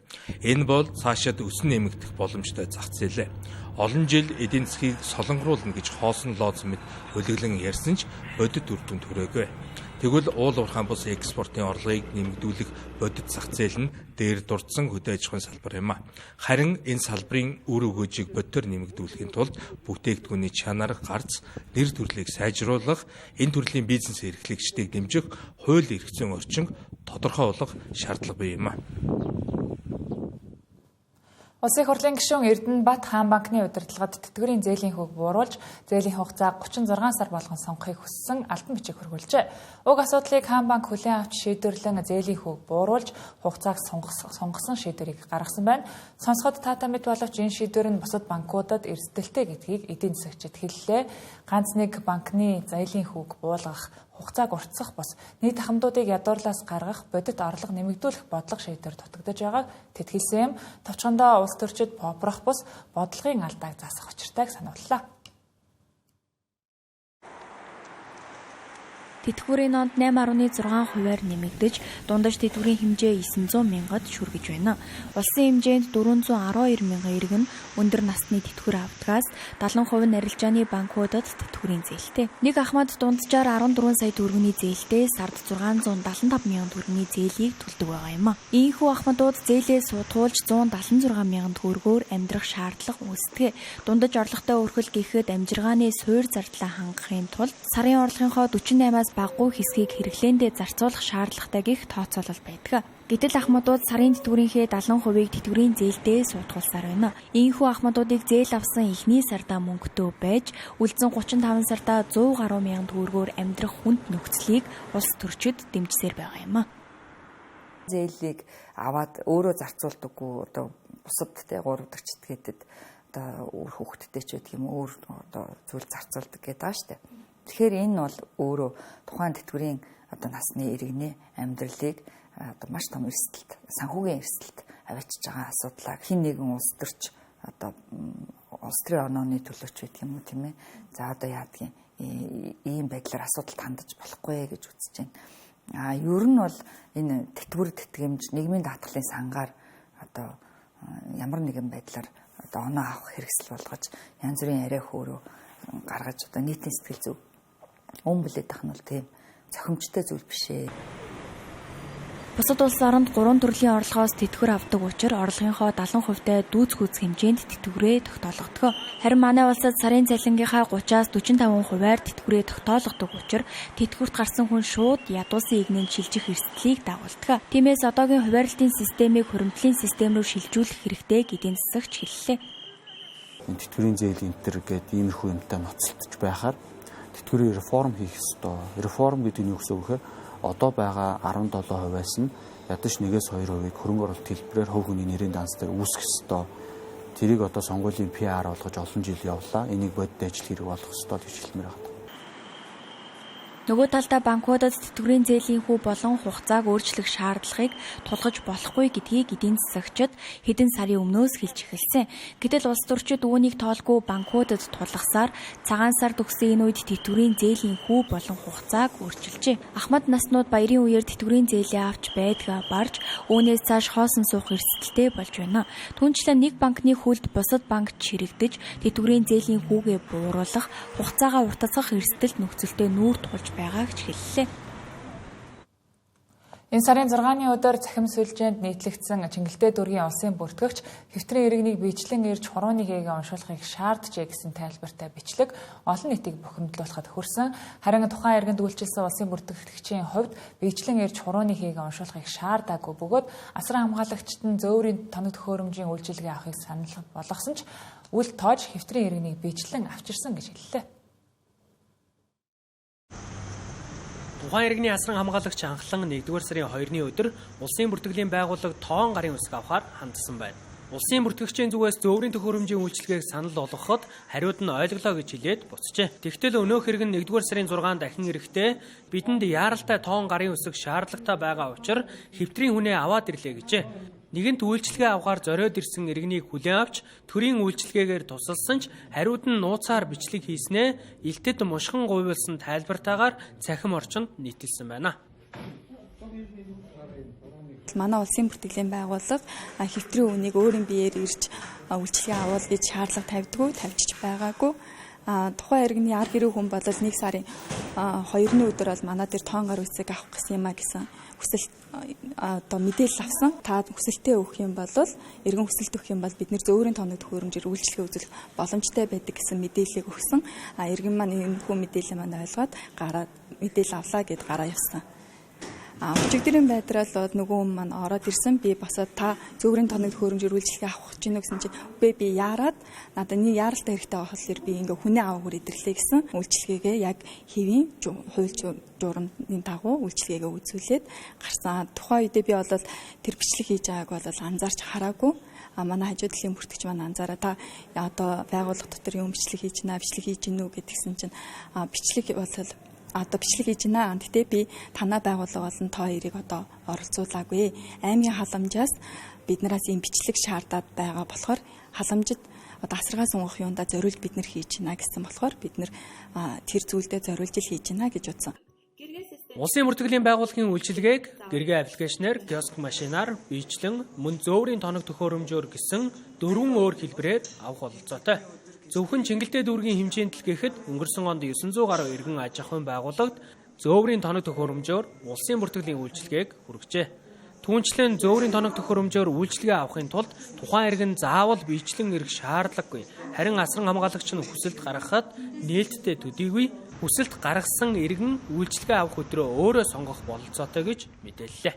Энэ бол цаашид өсөн нэмэгдэх боломжтой зах зээл. Олон жил эдийн засгийг солонгоруулна гэж хоосон лооз мэд хөлөглөн ярьсан ч бодит үр дүн төрөөгүй. Тэгвэл уул уурхайн бус экспортын орлогыг нэмэгдүүлэх бодит зах зээл нь дээр дурдсан хөдөө аж ахуйн салбар юм а. Харин энэ салбарын үр өгөөжийг бодитоор нэмэгдүүлэхийн тулд бүтээгдэхүүний чанар, гарц, нэр төрлийг сайжруулах, энэ төрлийн бизнес эрхлэгчдийг дэмжих хууль эрх зүйн орчин тодорхой болох шаардлага бий юм а. Улсын их хурлын гишүүн Эрдэнэбат хаан банкны удирдлагад тэтгэврийн зээлийн хүүг бууруулж, зээлийн хугацаа 36 сар болгон сонгохыг хүссэн албан бичиг хөрвүүлжээ. Уг асуудлыг хаан банк хүлээн авч шийдвэрлэн зээлийн хүүг бууруулж, хугацааг сонгосон шийдвэрийг гаргасан байна. Сонсоход таатай мэт боловч энэ шийдвэр нь бусад банкудад эрсдэлтэй гэдгийг эдийн засагчид хэллээ. Ганц нэг банкны зээлийн хүүг буулгах, хугацааг уртсах бос нийт ахмадуудыг ядуурлаас гаргах, бодит орлого нэмэгдүүлэх бодлого шийдвэр дутагдж байгааг тэтгэлсэн юм. Товчхондоо улс төрчид попрох бус бодлогын алдааг заасах учиртайг санууллаа. Тэтгэврийн онд 8.6%-аар нэмэгдэж, дундаж тэтгэврийн хэмжээ 900 мянгад шүргэж байна. Улсын хэмжээнд 412 мянган иргэн өндөр насны тэтгэвэр авдгаас 70% нь арилжааны банкудад тэтгэврийн зээлтэй. Нэг ахмад дунджаар 14 сая төгрөгийн зээлтэй сард 675 мянган төгрөгийн зээлийг төлдөг байгаа юм а. Ийхүү ахмадууд зээлээ суудгуулж 176 мянган төгрөгөөр амьдрах шаардлага үүсдэг. Дундаж орлоготой өрхөл гэхэд амжиргааны суур зардлаа хангахын тулд сарын орлогынхоо 48-аас баггүй хэсгийг хэрэглээндээ зарцуулах шаардлагатай гэх тооцоолол байдаг. Гэтэл ахмадууд сарын тэтгэврийнхээ 70%-ийг тэтгэврийн зээлдээ суудгуулсаар байна. Ийхүү ахмадуудыг зээл авсан эхний сардаа мөнгөтэй байж, үлдсэн 35 сардаа 100 гаруй мянган төгрөгөөр амьдрах хүнд нөхцөлийг улс төрчид дэмжсээр байгаа юм а. Зээлийг аваад өөрөө зарцуулдаггүй одоо бусад тэ 3 дахь читгээдэд одоо өөр хүүхдтэй ч гэдэг юм өөр одоо зүйл зарцуулдаг гэдэг байгаа шүү дээ. Тэгэхээр энэ бол өөрөө тухайн тэтгэврийн одоо насны иргэний амьдралыг одоо маш том эрсдэлт, санхүүгийн эрсдэлт аваачиж байгаа асуудлаа хэн нэгэн улс төрч одоо улс төрийн онооны төлөөч гэдэг юм уу тийм ээ. За одоо яадгийн ийм байдлаар асуудалд хандаж болохгүй гэж үзэж байна. Ер нь бол энэ тэтгэвэр тэтгэмж нийгмийн даатгалын сангаар одоо ямар нэгэн байдлаар одоо оноо авах хэрэгсэл болгож янз бүрийн арай хөөрөө гаргаж одоо нийтийн сэтгэл зүг өмблээд тах нь бол тийм зохимжтой зүйл биш ээ. Бусад улс оронд 3 төрлийн орлогоос тэтгэвэр авдаг учраас орлогынхоо 70%-тай дүүц гүйц хэмжээнд тэтгэврээ тогтоологдог. Харин манай улсад сарын цалингийнхаа 30-аас 45%-аар тэтгэврээ тогтоологдог учраас тэтгэврт гарсан хүн шууд ядуусан игнэнд шилжих эрсдлийг дагуулдаг. Тиймээс одоогийн хуваарлтын системийг хуримтлын систем рүү шилжүүлэх хэрэгтэй гэдгийг засагч хэллээ. Тэтгэврийн зээл энтер гэдэг иймэрхүү юмтай ноцтолж байхаар тэтгэврийн реформ хийх ёстой. Реформ гэдэг нь юу гэсэн үг вэ? Одоо байгаа 17%-аас нь ядаж 1-2%-ийг хөрөнгө оруулалт хэлбэрээр хувь хүний нэрийн данс дээр үүсгэх ёстой. Тэрийг одоо сонгуулийн PR болгож олон жил явлаа. Энийг бодит ажил хэрэг болгох ёстой гэж хэлмээр байна. Нөгөө талдаа банкудад тэтгэврийн зээлийн хүү болон хугацааг өөрчлөх шаардлагыг тулгаж болохгүй гэдгийг эдийн засагчид хэдэн сарын өмнөөс хэлж эхэлсэн. Гэтэл улс төрчид үүнийг тоолгүй банкудад тулгасаар цагаан сар төгсөн энэ үед тэтгэврийн зээлийн хүү болон хугацааг өөрчилжээ. Ахмад наснууд баярын үеэр тэтгэврийн зээлээ авч байдгаа барж үүнээс цааш хоосон суух эрсдэлтэй болж байна. Түүнчлэн нэг банкны хүлд бусад банкд чирэгдэж тэтгэврийн зээлийн хүүгээ бууруулах, хугацаагаа уртасгах эрсдэлт нөхцөлтэй нүүр тулж байгааг ч хэллээ. Энэ сарын 6-ны өдөр цахим сүлжээнд нийтлэгдсэн Чингэлтэй дүүргийн улсын бүртгэгч хэвтрийн иргэнийг биечлэн ирж хурууны хийгээ уншуулахыг шаарджээ гэсэн тайлбартай бичлэг олон нийтийг бухимдлуулахад хүрсэн. Харин тухайн иргэнд үйлчилсэн улсын бүртгэгчийн хувьд биечлэн ирж хурууны хийгээ уншуулахыг шаардаагүй бөгөөд асран хамгаалагчид нь зөөврийн тоног төхөөрөмжийн үйлчилгээ авахыг санал болгосон ч үл тоож хэвтрийн иргэнийг биечлэн авчирсан гэж хэллээ. Тухайн иргэний асран хамгаалагч анхлан 1-р сарын 2-ны өдөр улсын бүртгэлийн байгууллага тоон гарын үсэг авахар хандсан байна. Улсын бүртгэгчийн зүгээс зөөврийн төхөөрөмжийн үйлчилгээг санал болгоход хариуд нь ойлголоо гэж хэлээд буцжээ. Тэгтэл өнөөх иргэн 1-р сарын 6-нд дахин ирэхдээ бидэнд яаралтай тоон гарын үсэг шаардлагатай байгаа учраас хэвтрийн хүнээ аваад ирлээ гэжээ. Нэгэнт үйлчилгээ авахар зориод ирсэн иргэнийг хүлээн авч төрийн үйлчилгээгээр тусалсан ч хариуд нь нууцаар бичлэг хийснээ илтэд мушхан гуйвуулсан тайлбартаагаар цахим орчинд нийтэлсэн байна. Манай улсын бүртгэлийн байгууллага хэвтрийн үнийг өөрийн биеэр ирж үйлчилгээ авал гэж шаардлага тавьдгүй, тавьчих байгаагүй. Тухайн иргэний ар хэрэг хүн бол 1 сарын 2-ны өдөр бол манай дээр тоон гар үсэг авах гэсэн юм а гэсэн хүсэл одоо мэдээлэл авсан. Та хүсэлтээ өгөх юм бол иргэн хүсэлт өгөх юм бол бид нэр зөөврийн тооног төхөөрөмжөөр үйлчлэгээ үзүүлэх боломжтой байдаг гэсэн мэдээллийг өгсөн. Иргэн маань энэ хүн мэдээлэл маань ойлгоод гараад мэдээлэл авлаа гэд гараа явсан. Өчигдрийн байдрал бол нөгөө хүн маань ороод ирсэн. Би босоод та зөөврийн тооног төхөөрөмжөөр үйлчлэгээ авах гэж байна гэсэн чинь би яарад надад нэг яаралтай хэрэгтэй болохоор би ингээ хүнээ аваагаар идэрлээ гэсэн үйлчлэгээгээ яг хэвийн хууль журамны дагуу үйлчлэгээгээ үзүүлээд гарсан. Тухайн үедээ би бол тэр бичлэг хийж байгааг бол анзаарч хараагүй. Манай хажуу талын бүртгэж маань анзаараа та одоо байгууллага дотор юм бичлэг хийж гинүү гэдгсэн чинь бичлэг бол одоо бичлэг хийж байна. Гэтэ би танаа байгууллага болон тоо хоёрыг одоо оролцуулаагүй. Аймгийн халамжаас биднээс ийм бичлэг шаардаад байгаа болохоор халамжид одоо асаргаа сунгах юундаа зориулж бид нар хийж байна гэсэн болохоор бид нар тэр зүйлдээ зориулж л хийж байна гэж утсан. Улсын бүртгэлийн байгууллагын үйлчилгээг гэргээ аппликейшнээр, киоск машинаар, биечлэн, мөн зөөврийн тоног төхөөрөмжөөр гэсэн 4 өөр хэлбэрээр авах бололцоотой. Зөвхөн Чингэлтэй дүүргийн хэмжээнд л гэхэд өнгөрсөн онд 900 гаруй иргэн аж ахуйн байгууллагад зөөврийн тоног төхөөрөмжөөр улсын бүртгэлийн үйлчилгээг хүргэжээ. Түүнчлэн зөөврийн тоног төхөөрөмжөөр үйлчилгээ авахын тулд тухайн иргэн заавал биечлэн ирэх шаардлагагүй. Харин асран хамгаалагч нь хүсэлт гаргахад нээлттэй төдийгүй хүсэлт гаргасан иргэн үйлчилгээ авах өдрөө өөрөө сонгох бололцоотой гэж мэдээллээ.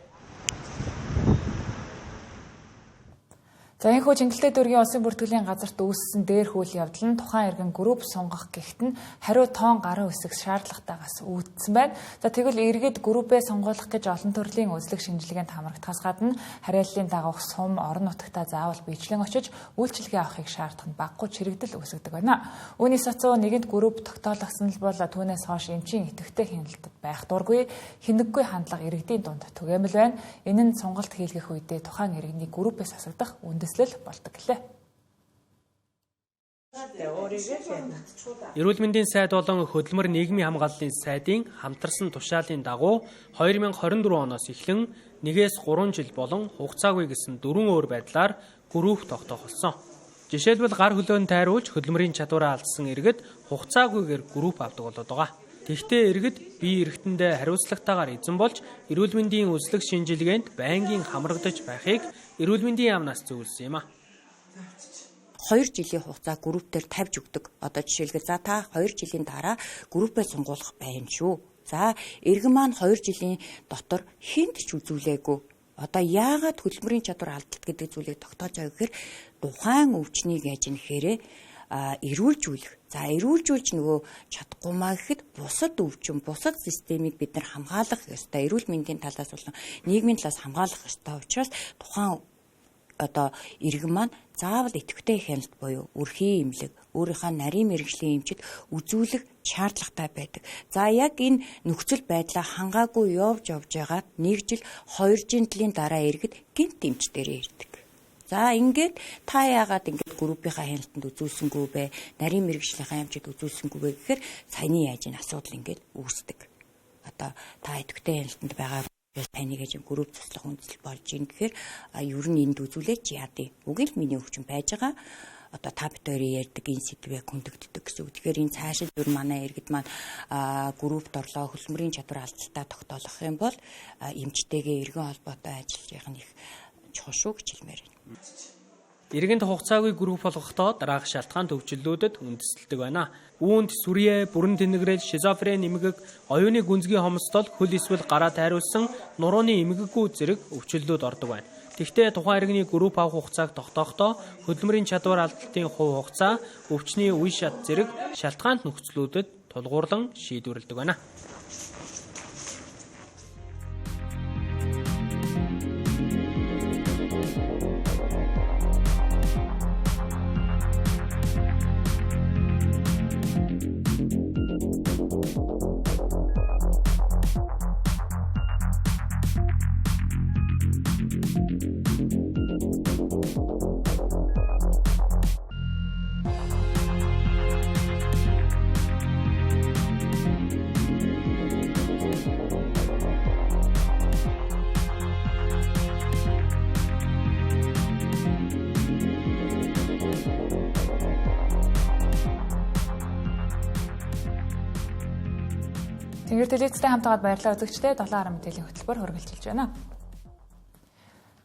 За энэхүү Чингэлтэй дүүргийн улсын бүртгэлийн газарт үүссэн дээр хөл явдал нь тухайн иргэн групп сонгох гэгт нь хариу тоон гарын үсэх шаардлагатайгаас үүдсэн байна. За тэгвэл иргэд группээ сонгуулах гэж олон төрлийн үзлэг шинжилгээнд хамрагдахаас гадна хариаллын дагуух сум орон нутагтаа заавал биечлэн очиж үйлчилгээ авахыг шаардах нь баггүй чирэгдэл үүсгдэг байна. Үүнээс цацуу нэгэнт групп тогтоолгосон л бол түүнээс хойш эмчийн идэвхтэй хяналтад байх дургүй хинэггүй хандлага иргэдийн дунд түгээмэл байна. Энэ нь сонголт хийлгэх үедээ тухайн иргэний группээс асагдах үндэслэл болдог гэлээ. Эрүүл мэндийн сайд болон хөдөлмөр нийгмийн хамгааллын сайдын хамтарсан тушаалын дагуу 2024 оноос эхлэн 1-3 жил болон хугацаагүй гэсэн 4 өөр байдлаар групп тогтоох болсон. Жишээлбэл гар хөлөөнд тайруулж хөдөлмөрийн чадвараа алдсан иргэд хугацаагүйгээр групп авдаг болоод байгаа. Тэгвэл иргэд бие эрхтэндээ хариуцлагатайгаар эзэн болж эрүүл мэндийн үзлэг шинжилгээнд байнгын хамрагдаж байхыг эрүүл мэндийн яамнаас зөвлөсөн юм а. 2 жилийн хугацаа группээр тавьж өгдөг. Одоо жишээлбэл за та 2 жилийн дараа группээ сонгуулах байна шүү. За иргэн маань 2 жилийн дотор хинт ч үзүүлээгүй. Одоо яагаад хөдөлмөрийн чадвар алдалт гэдэг зүйлийг тогтоож байгаа гэхээр тухайн өвчнийг яаж нэхээрээ эрүүлжүүлэх. За эрүүлжүүлж нөгөө чадахгүй маа гэхэд бусад өвчин, бусад системийг бид нар хамгаалах ёстой. Эрүүл мэндийн талаас болон нийгмийн талаас хамгаалах ёстой учраас тухайн одоо иргэн маань заавал идэвхтэй хяналт буюу өрхийн эмнэлэг, өөрийнхөө нарийн мэргэжлийн эмчит үзүүлэх шаардлагатай байдаг. За яг энэ нөхцөл байдлаа хангаагүй явж байгаад 1 жил 2 жилийн дараа иргэд гинт эмч дээрээ ирдэг. За ингээд та яагаад ингээд группийнхаа хяналтанд үзүүлсэнгүй бэ? Нарийн мэргэжлийнхаа эмчит үзүүлсэнгүй бэ гэхээр саяны яаж энэ асуудал ингээд үүсдэг. Одоо та идэвхтэй хяналтанд байгаа таны гэж групп туслах үндэслэл болж ийн гэхээр ер нь энд үзүүлээч яадыг. Үгүй л миний өвчин байж байгаа. Одоо та бид хоёрын ярьдаг энэ сэдвээ хүндэгддэг гэсэн үг. Тэгэхээр энэ цаашид ер нь манай иргэд маань группт орлоо хөдөлмөрийн чадвар алдалтаа тогтоолох юм бол эмчтэйгээ иргэн холбоотой ажиллаж явах нь их чухал шүү гэж хэлмээр байна. Иргэнд хугацаагүй групп болгохдоо дараах шалтгаан төвчлөлүүдэд үндэслэдэг байна. Үүнд сүрье, бүрэн тэнэгрэл, шизофрен эмгэг, оюуны гүнзгий хомсдол, хөл эсвэл гараа тайруулсан нурууны эмгэггүй зэрэг өвчлөлүүд ордог байна. Тэгвэл тухайн иргэний групп авах хугацааг тогтоохдоо хөдөлмөрийн чадвар алдалтын хувь хугацаа, өвчний үе шат зэрэг шалтгаант нөхцлүүдэд тулгуурлан шийдвэрлэдэг байна. Тэнгэр телевизтэй хамтагаад баярлалаа үзэгчдээ 7 мэдээллийн хөтөлбөр хүргэлжилж байна.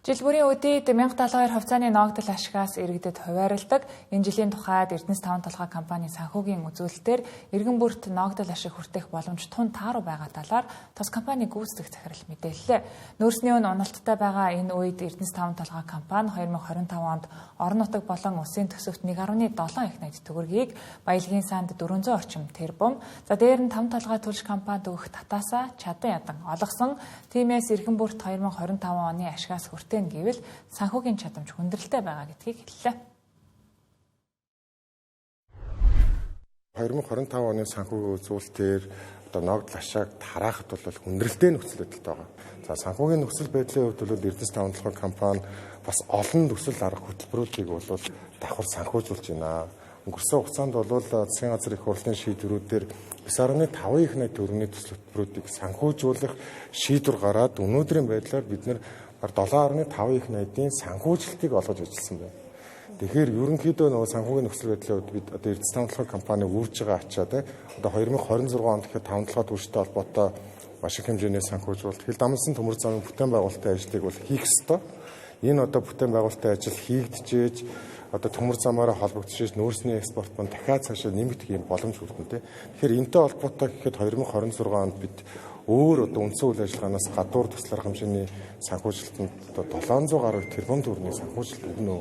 Жил бүрийн үдийд 1072 хувьцааны ногдол ашигаас иргэдэд хуваарлдаг. Энэ жилийн тухайд Эрдэнэс 5 толгой компани санхүүгийн үзүүлэлтээр иргэн бүрт ногдол ашиг хүртэх боломж тун тааруу байгаа талаар тус компани гүйцэтгэх захирал мэдээллээ. Нөөцний өн уналттай байгаа энэ үед Эрдэнэс 5 толгой компани 2025 онд орон нутаг болон улсын төсөвт 1.7 их найд төгрөгийг баялагын санд 400 орчим тэрбум, за дээр нь 5 толгой төлж компанид өгөх татаасаа чадан ядан олгосон. Тиймээс иргэн бүрт 2025 оны ашигаас гэвэл санхүүгийн чадамж хүндрэлтэй байгаа гэдгийг хэллээ. 2025 оны санхүүгийн үзүүлэлтээр ногдол ашиг тараахад бол хүндрэлтэй нөхцөл байдалтай байгаа. За санхүүгийн нөхцөл байдлын хувьд бол Эрдэнэс 5 толгой компани бас олон төсөл арга хөтөлбөрүүдийг бол давхар санхүүжүүлж байна. Өнгөрсөн хугацаанд бол засгийн газрын их хурлын шийдвэрүүдээр 9.5 их найд төгрөгийн төсөл хөтөлбөрүүдийг санхүүжүүлэх шийдвэр гараад өнөөдрийн байдлаар бид нэр 7.5 их найдын санхүүжилтийг олгож ажилласан байна. Тэгэхээр ерөнхийдөө нөгөө санхүүгийн нөхцөл байдлын хувьд бид одоо Эрдэнэс 5 толгой компани үрж байгаа ачаад одоо 2026 онд гэхэд 5 толгой түвштэй холбоотой маш их хэмжээний санхүүжүүлэлт хил дамжсан төмөр замын бүтээн байгуулалтын ажлыг бол хийх ёстой. Энэ одоо бүтээн байгуулалтын ажил хийгдчихэж одоо төмөр замаараа холбогдчихж нөөцний экспорт мөн дахиад цаашаа нэмэгдэх юм боломж үлдэнтэй. Тэгэхээр энэтэй холбоотой гэхэд 2026 онд бид өөр одоо үндсэн үйл ажиллагаанаас гадуур туслах хэмжээний санхүүжилтанд одоо 700 гаруй тэрбум төгрөгийн санхүүжилт өгнө.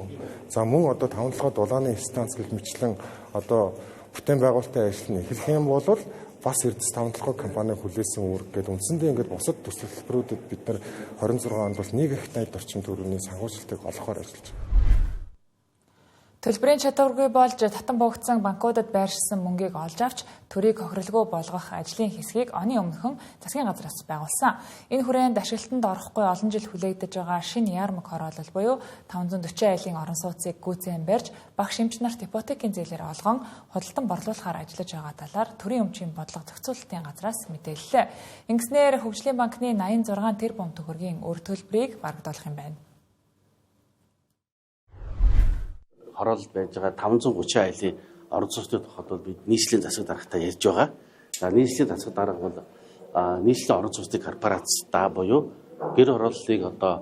За мөн одоо 5 толгой дулааны станц гэх мэтлэн одоо бүтээн байгуулалтын ажил нь эхлэх юм бол бас Эрдэнэс 5 толгой компани хүлээсэн үүрэг гэдэг үндсэндээ ингээд бусад төсөл хэлбэрүүдэд бид нар 26 онд бол 1 их найд орчим төгрөгийн санхүүжилтийг олгохоор ажиллаж байна. Төлбөрийн чадваргүй болж татан буугдсан банкудад байршсан мөнгийг олж авч төрийг хохирлгүй болгох ажлын хэсгийг оны өмнөхөн засгийн газраас байгуулсан. Энэ хүрээнд ашиглалтанд орохгүй олон жил хүлээгдэж байгаа шинэ яармаг хороолол буюу 540 айлын орон сууцыг гүйцэн барьж багш эмч нарт ипотекийн зээлээр олгон худалдан борлуулахаар ажиллаж байгаа талаар төрийн өмчийн бодлого зохицуулалтын газраас мэдээллээ. Ингэснээр Хөгжлийн банкны 86 тэрбум төгрөгийн өр төлбөрийг барагдуулах юм байна. Хороолт байж байгаа 530 айлын орон сууцны тухайд бол бид нийслэлийн засаг даргатай ярьж байгаа. За нийслэлийн засаг дарга бол нийслэлийн орон сууцны корпорацтай буюу гэр хорооллыг одоо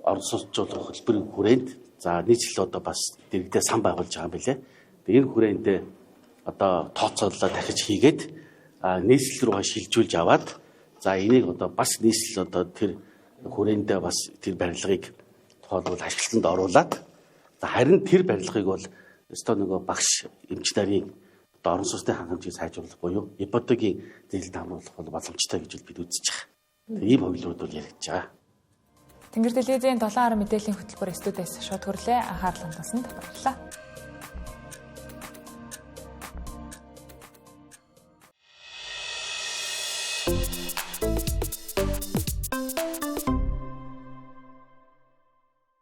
орон сууцчлуулах хөтөлбөрийн хүрээнд за нийслэл одоо бас дэрэгдээ сан байгуулж байгаа юм билээ. Энэ хүрээнд одоо тооцооллоо дахиж хийгээд нийслэл рүүгээ шилжүүлж аваад за энийг одоо бас нийслэл одоо тэр хүрээндээ бас тэр барилгыг тухайлбал ашиглалтанд оруулаад харин тэр барилгыг бол өстой нөгөө багш эмч нарын одоо орон сууцны хангамжийг сайжруулах буюу ипотекийн зээлд хамруулах бол боломжтой гэж бид үзэж байгаа. Ийм хувилбарууд бол яригдж байгаа. Тэнгэр телевизийн 7 мэдээллийн хөтөлбөр студиэс шууд хүрлээ. Анхаарал хандсанд баярлалаа.